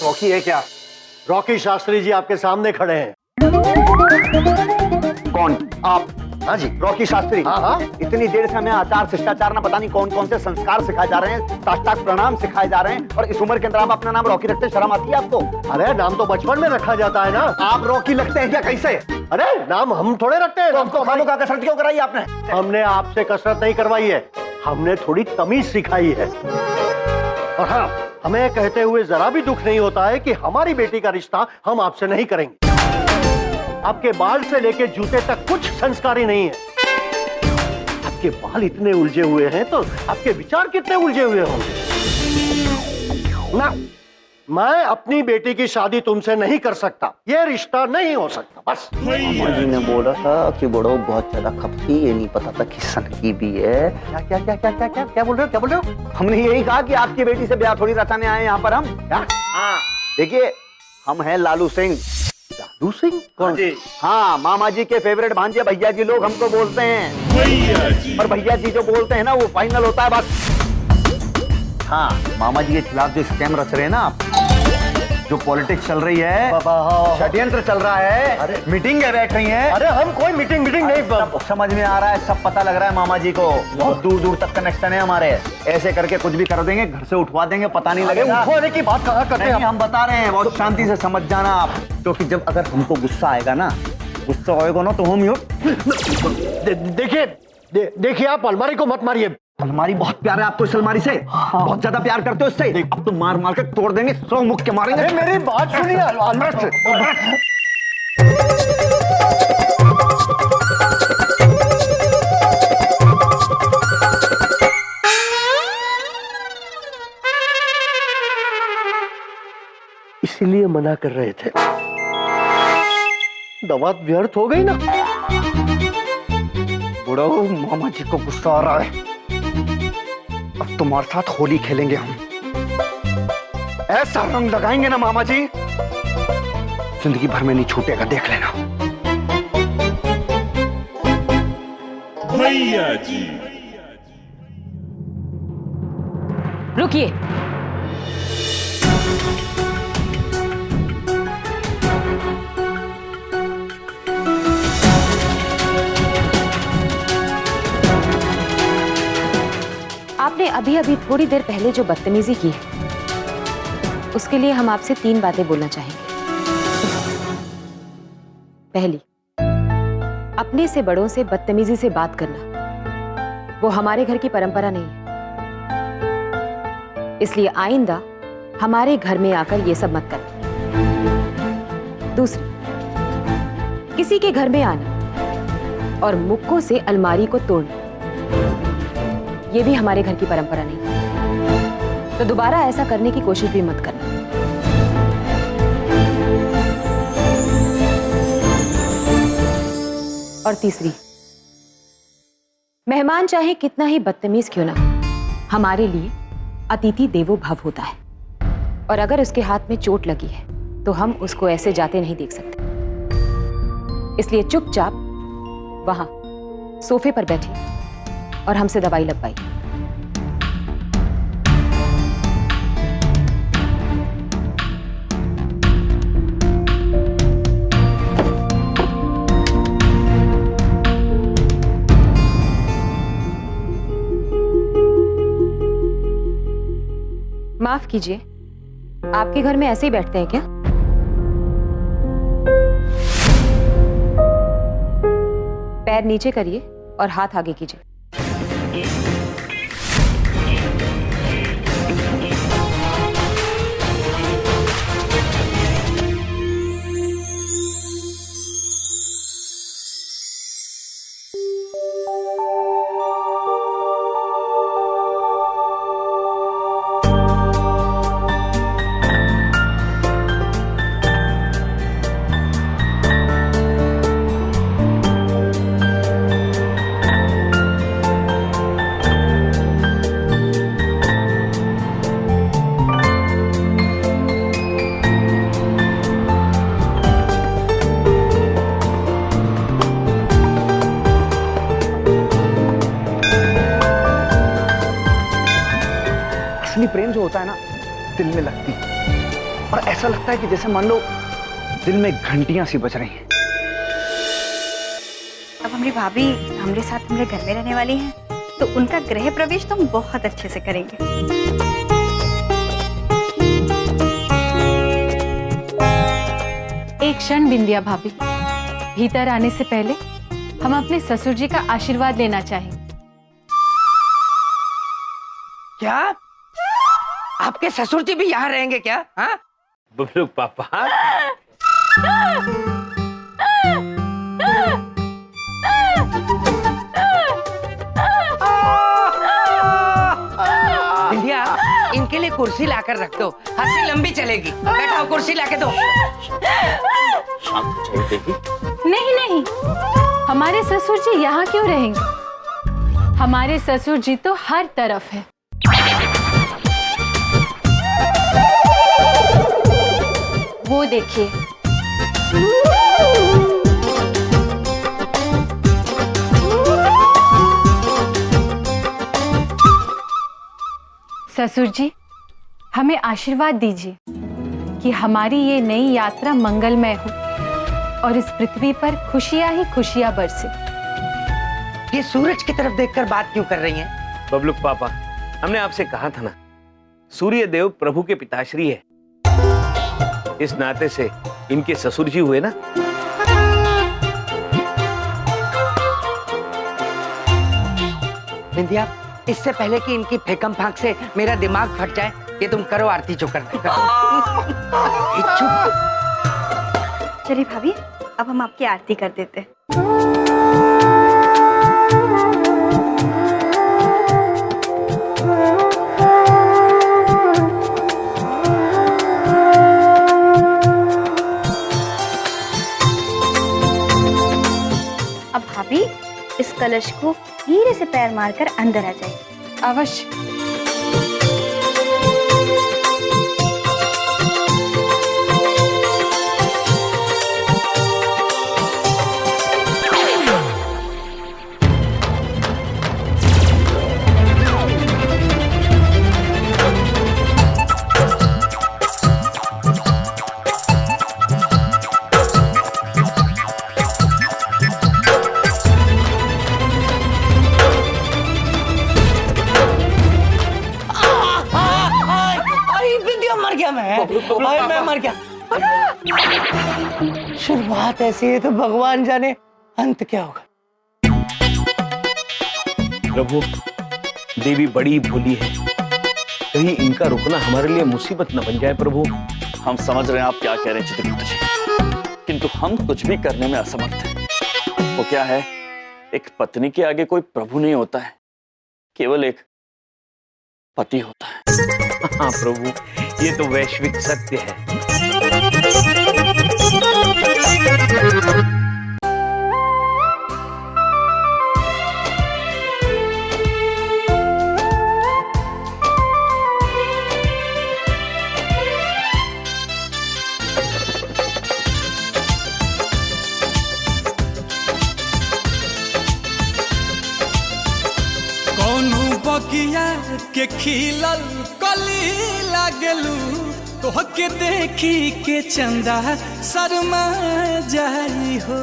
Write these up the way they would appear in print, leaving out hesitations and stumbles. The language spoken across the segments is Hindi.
रॉकी है क्या? रॉकी शास्त्री जी आपके सामने खड़े हैं। कौन? आप? हाँ जी। रॉकी शास्त्री? हाँ हाँ। इतनी देर से हमें आचार शिष्टाचार ना पता नहीं कौन कौन से संस्कार सिखाए जा रहे हैं, साष्टांग प्रणाम सिखाए जा रहे हैं, और इस उम्र के अंदर आप अपना नाम रॉकी रखते, शर्म आती है आपको? अरे नाम तो बचपन में रखा जाता है ना। आप रॉकी लगते हैं क्या? कैसे? अरे नाम हम थोड़े रखते हैं। तो हमको खामों का कसरत क्यों कराई आपने? हमने आपसे कसरत नहीं करवाई है, हमने थोड़ी तमीज सिखाई है। और हाँ, हमें कहते हुए जरा भी दुख नहीं होता है कि हमारी बेटी का रिश्ता हम आपसे नहीं करेंगे। आपके बाल से लेके जूते तक कुछ संस्कारी नहीं है। आपके बाल इतने उलझे हुए हैं तो आपके विचार कितने उलझे हुए होंगे ना। मैं अपनी बेटी की शादी तुमसे नहीं कर सकता, ये रिश्ता नहीं हो सकता, बस। मामा जी ने बोला था कि बड़ो बहुत ज्यादा खपती, ये नहीं पता था कि सनकी भी है। क्या क्या क्या क्या क्या क्या क्या बोल रहे हो? क्या बोल रहे हो? हमने यही कहा कि आपकी बेटी से ब्याह थोड़ी रचाने आए यहाँ पर हम। क्या? हाँ, देखिए हम हैं लालू सिंह। लालू सिंह? कौन? हाँ, मामा जी के फेवरेट भांजे भैया जी लोग हमको बोलते हैं, और भैया जी जो बोलते हैं ना वो फाइनल होता है, बस। हाँ, मामा जी के खिलाफ जो स्कैम रच रहे हैं ना आप, जो पॉलिटिक्स चल रही है, षड्यंत्र चल रहा है, अरे मीटिंगें बैठ रही हैं। अरे हम कोई मीटिंग नहीं। सब समझ में आ रहा है, सब पता लग रहा है मामा जी को। बहुत दूर दूर तक कनेक्शन है हमारे। ऐसे करके कुछ भी कर देंगे, घर से उठवा देंगे, पता नहीं लगेगा। उठवाने की बात कहाँ करते हैं हम बता रहे हैं, बहुत शांति से समझ जाना आप, क्योंकि जब अगर हमको गुस्सा आएगा ना, गुस्सा आएगा ना तो हम देखिए आप अलमारी को मत मारिए। अलमारी बहुत प्यार है आपको, इस अलमारी से बहुत ज्यादा प्यार करते हो इससे। अब तो मार मार के तोड़ देंगे, 100 मुक्के के मारेंगे। मेरी बात सुनिए। इसीलिए मना कर रहे थे, दवा व्यर्थ हो गई ना। बुढ़ो, मामा जी को गुस्सा आ रहा है, अब तुम्हारे साथ होली खेलेंगे हम। ऐसा रंग लगाएंगे ना मामा जी, जिंदगी भर में नहीं छूटेगा, देख लेना। भैया जी रुकिए। आपने अभी अभी थोड़ी देर पहले जो बदतमीजी की है, उसके लिए हम आपसे 3 बातें बोलना चाहेंगे। पहली, अपने से बड़ों से बदतमीजी से बात करना वो हमारे घर की परंपरा नहीं है, इसलिए आइंदा हमारे घर में आकर ये सब मत करना। दूसरी, किसी के घर में आना और मुक्कों से अलमारी को तोड़ना, ये भी हमारे घर की परंपरा नहीं, तो दोबारा ऐसा करने की कोशिश भी मत करना। और तीसरी, मेहमान चाहे कितना ही बदतमीज क्यों ना हो, हमारे लिए अतिथि देवो भव होता है, और अगर उसके हाथ में चोट लगी है तो हम उसको ऐसे जाते नहीं देख सकते। इसलिए चुपचाप वहां सोफे पर बैठिए और हमसे दवाई लगवाई। माफ कीजिए, आपके घर में ऐसे ही बैठते हैं क्या? पैर नीचे करिए और हाथ आगे कीजिए। असली प्रेम जो होता है ना, दिल में लगती है। और ऐसा लगता है कि जैसे मान लो दिल में घंटियां सी बज रही हैं। अब हमारी भाभी हमारे साथ हमारे घर में रहने वाली हैं, तो उनका गृह प्रवेश तो हम बहुत अच्छे से करेंगे। एक क्षण बिंदिया भाभी, भीतर आने से पहले हम अपने ससुर जी का आशीर्वाद लेना चाहेंगे। क्या आपके ससुर जी भी यहाँ रहेंगे क्या? हाँ बबलू पापा, बिंदिया, इनके लिए कुर्सी लाकर रख दो, हंसी लंबी चलेगी। बैठाओ, कुर्सी लाके दो। नहीं नहीं, हमारे ससुर जी यहाँ क्यों रहेंगे? हमारे ससुर जी तो हर तरफ है। वो देखिए, ससुर जी हमें आशीर्वाद दीजिए कि हमारी ये नई यात्रा मंगलमय हो और इस पृथ्वी पर खुशियां ही खुशियां बरसे। ये सूरज की तरफ देखकर बात क्यों कर रही हैं? बबलू पापा, हमने आपसे कहा था ना, सूर्य देव प्रभु के पिताश्री है, इस नाते से इनके ससुर जी हुए ना। बिंदिया, इससे पहले कि इनकी फेकम फाक से मेरा दिमाग फट जाए, ये तुम करो आरती जो करना है। चलिए भाभी, अब हम आपकी आरती कर देते हैं। अब भाभी इस कलश को धीरे से पैर मारकर अंदर आ जाइए। अवश्य। मैं मर गया। शुरुआत ऐसी है तो भगवान जाने अंत क्या होगा। प्रभु, देवी बड़ी भोली है, कहीं इनका रुकना हमारे लिए मुसीबत न बन जाए। प्रभु, हम समझ रहे हैं आप क्या कह रहे हैं चित्रगुप्त जी, किंतु हम कुछ भी करने में असमर्थ हैं। वो क्या है, एक पत्नी के आगे कोई प्रभु नहीं होता है, केवल एक पति होता है। हाँ प्रभु, ये तो वैश्विक सत्य है। बगिया के खिलल कली लागलू, तोहके देखी के चंदा शर्मा जाई हो।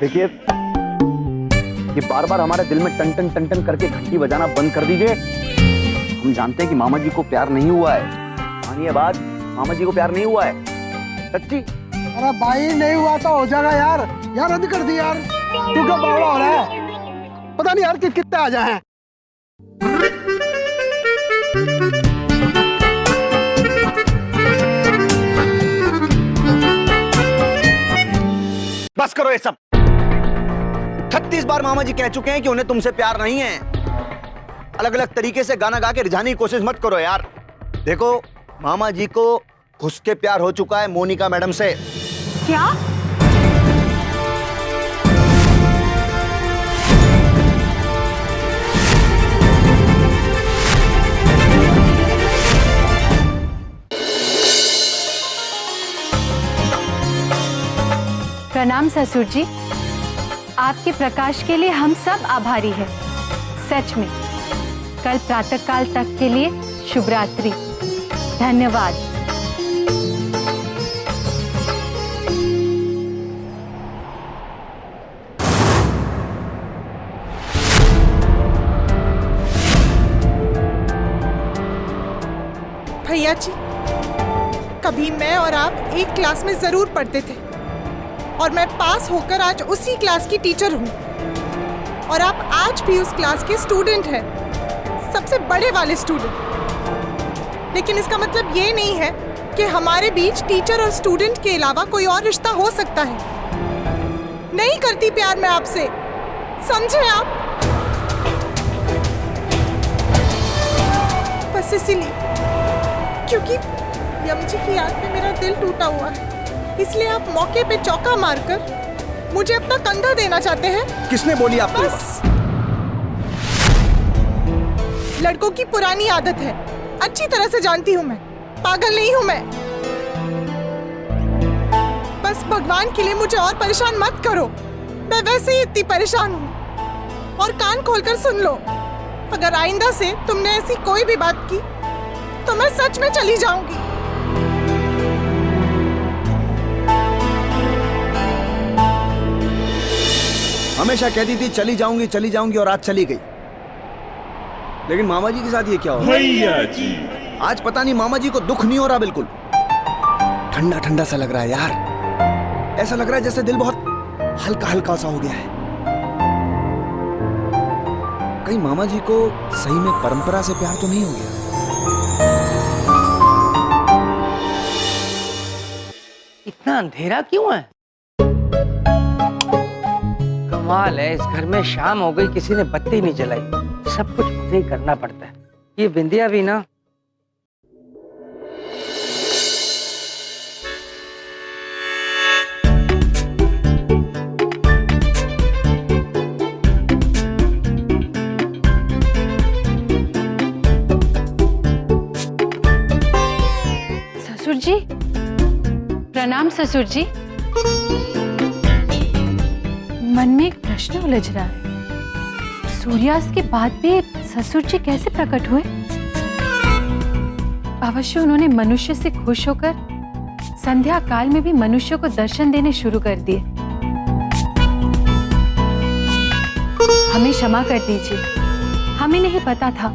देखिए, ये बार बार हमारे दिल में टन टन टन टन करके घंटी बजाना बंद कर दीजिए। हम जानते हैं कि मामा जी को प्यार नहीं हुआ है, मानिए बात, मामा जी को प्यार नहीं हुआ है सच्ची। अरे भाई, नहीं हुआ तो हो जाएगा यार, यार रद्द कर दी यार। तू क्या बावड़ा हो रहा है? पता नहीं यार कितने आ जाए हैं। बस करो ये सब। 36 बार मामा जी कह चुके हैं कि उन्हें तुमसे प्यार नहीं है। अलग अलग तरीके से गाना गा के रिझाने की कोशिश मत करो यार। देखो, मामा जी को घुस के प्यार हो चुका है मोनिका मैडम से। क्या? प्रणाम ससुर जी। आपके प्रकाश के लिए हम सब आभारी हैं। सच में कल प्रातःकाल तक के लिए शुभ रात्रि। धन्यवाद। भैया जी, कभी मैं और आप एक क्लास में जरूर पढ़ते थे और मैं पास होकर आज उसी क्लास की टीचर हूँ और आप आज भी उस क्लास के स्टूडेंट हैं, सबसे बड़े वाले स्टूडेंट। लेकिन इसका मतलब ये नहीं है कि हमारे बीच टीचर और स्टूडेंट के अलावा कोई और रिश्ता हो सकता है। नहीं करती प्यार मैं आपसे, समझे आप? बस इसीलिए, क्योंकि यम जी की याद में मेरा दिल टूटा हुआ है, इसलिए आप मौके पे चौका मारकर मुझे अपना कंधा देना चाहते हैं। किसने बोली आपको? बस लड़कों की पुरानी आदत है, अच्छी तरह से जानती हूँ मैं, पागल नहीं हूँ मैं। बस भगवान के लिए मुझे और परेशान मत करो, मैं वैसे ही इतनी परेशान हूँ। और कान खोलकर सुन लो, अगर आइंदा से तुमने ऐसी कोई भी बात की तो मैं सच में चली जाऊंगी। हमेशा कहती थी चली जाऊंगी और आज चली गई। लेकिन मामा जी के साथ ये क्या हो रहा है? भैया जी आज पता नहीं मामा जी को दुख नहीं हो रहा, बिल्कुल ठंडा ठंडा सा लग रहा है यार। ऐसा लग रहा है जैसे दिल बहुत हल्का हल्का सा हो गया है। कहीं मामा जी को सही में परंपरा से प्यार तो नहीं हो गया? इतना अंधेरा क्यों है? कमाल है, इस घर में शाम हो गई, किसी ने बत्ती नहीं जलाई। सब कुछ मुझे ही करना पड़ता है। ये बिंदिया भी ना। ससुर जी प्रणाम। ससुर जी, मन में एक प्रश्न उलझ रहा है, सूर्यास्त के बाद भी ससुर जी कैसे प्रकट हुए? अवश्य उन्होंने मनुष्य से खुश होकर संध्या काल में भी मनुष्य को दर्शन देने शुरू कर दिए। हमें क्षमा कर दीजिए, हमें नहीं पता था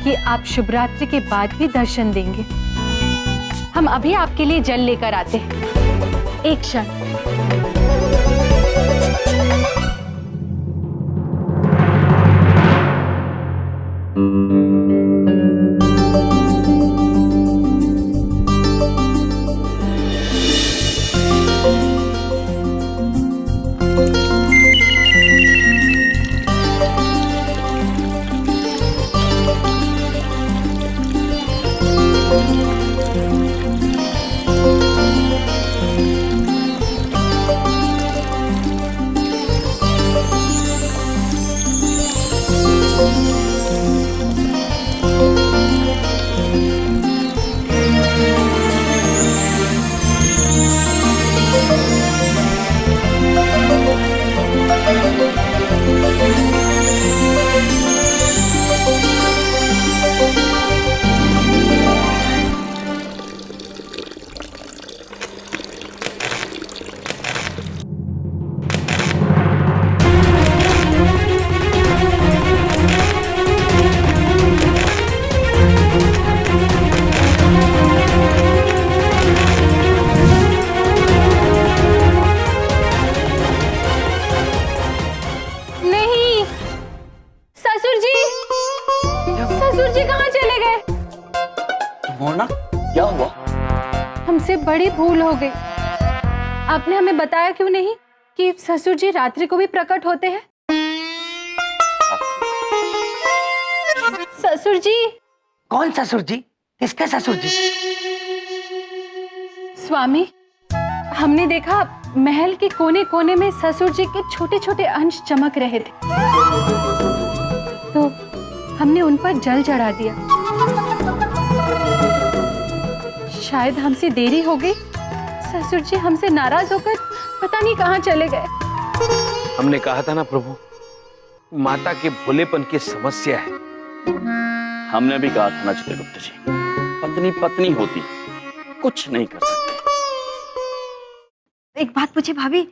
कि आप शुभ रात्रि के बाद भी दर्शन देंगे। हम अभी आपके लिए जल लेकर आते हैं। एक क्षण। क्या हुआ? हमसे बड़ी भूल हो गई। आपने हमें बताया क्यों नहीं कि ससुर जी रात्रि को भी प्रकट होते हैं? ससुर जी। कौन ससुर जी? किसके ससुर जी? स्वामी, हमने देखा महल के कोने कोने में ससुर जी के छोटे छोटे अंश चमक रहे थे, तो हमने उन पर जल चढ़ा दिया। शायद हमसे देरी हो गई, ससुर जी हमसे नाराज होकर पता नहीं कहाँ चले गए। हमने कहा था ना प्रभु, माता के भोलेपन की समस्या है। हमने भी कहा था ना चित्रगुप्त जी, पत्नी पत्नी होती, कुछ नहीं कर सकते। एक बात पूछे भाभी,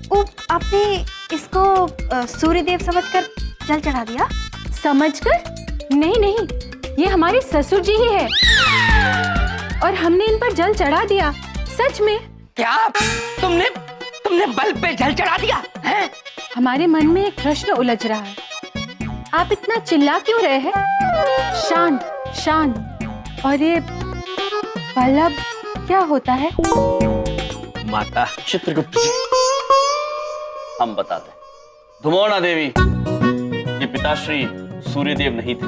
वो आपने इसको सूर्यदेव समझकर जल चढ़ा दिया? समझकर? नहीं नहीं, ये हमारे ससुर जी ही है और हमने इन पर जल चढ़ा दिया, सच में। क्या तुमने बल पे जल चढ़ा दिया है? हमारे मन में एक प्रश्न उलझ रहा है, आप इतना चिल्ला क्यों रहे हैं? शांत शांत। और ये बल्लभ क्या होता है? माता। चित्रगुप्त जी, हम बताते। धुमोना देवी ये पिताश्री सूर्यदेव नहीं थे,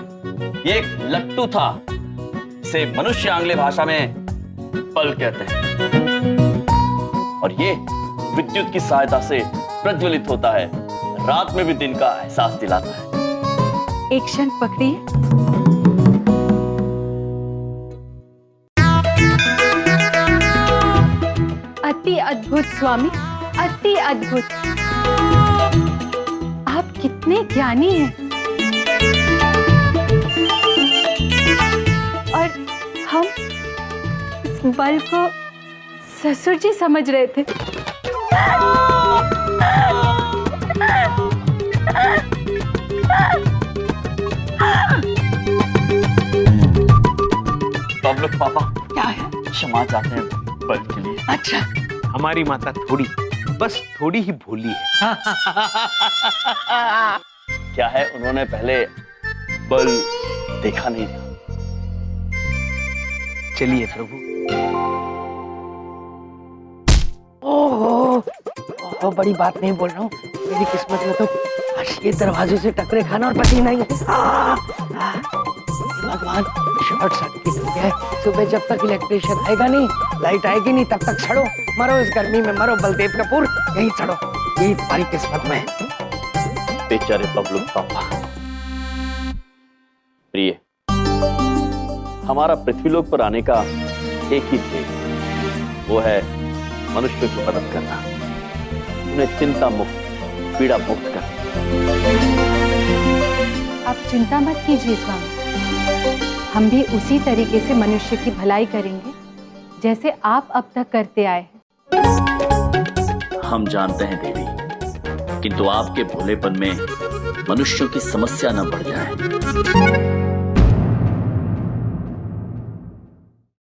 ये एक लट्टू था। इसे मनुष्य आंग्ले भाषा में बल कहते हैं, और ये विद्युत की सहायता से प्रज्वलित होता है, रात में भी दिन का एहसास दिलाता है। एक क्षण पकड़िए। अति अद्भुत स्वामी, अति अद्भुत। आप कितने ज्ञानी हैं। और हम इस बल को ससुर जी समझ रहे थे। बबलू पापा क्या है? क्षमा चाहते हैं बल के लिए। अच्छा, हमारी माता थोड़ी, बस थोड़ी ही भोली है। क्या है, उन्होंने पहले बल देखा नहीं था। चलिए प्रभु। ओहो, बड़ी बात नहीं बोल रहा हूँ, मेरी किस्मत में तो आज ये दरवाजे से टकरे खाना और पति नहीं है। भगवान, शॉर्ट सर्किट हो गया है। सुबह जब तक इलेक्ट्रिशियन आएगा नहीं, लाइट आएगी नहीं, तब तक सड़ो, मरो इस गर्मी में, मरो बलदेव कपूर, यहीं सड़ो, यही तुम्हारी किस्मत में है। बेचारे बबलू पापा। प्रिय, हमारा पृथ्वीलोक पर आने का एक ही ध्येय, वो है मनुष्य की मदद करना, उन्हें चिंता मुक्त, पीड़ा मुक्त करना। आप चिंता मत कीजिए स्वामी, हम भी उसी तरीके से मनुष्य की भलाई करेंगे जैसे आप अब तक करते आए हैं। हम जानते हैं देवी, किंतु आपके भोलेपन में मनुष्यों की समस्या न बढ़ जाए।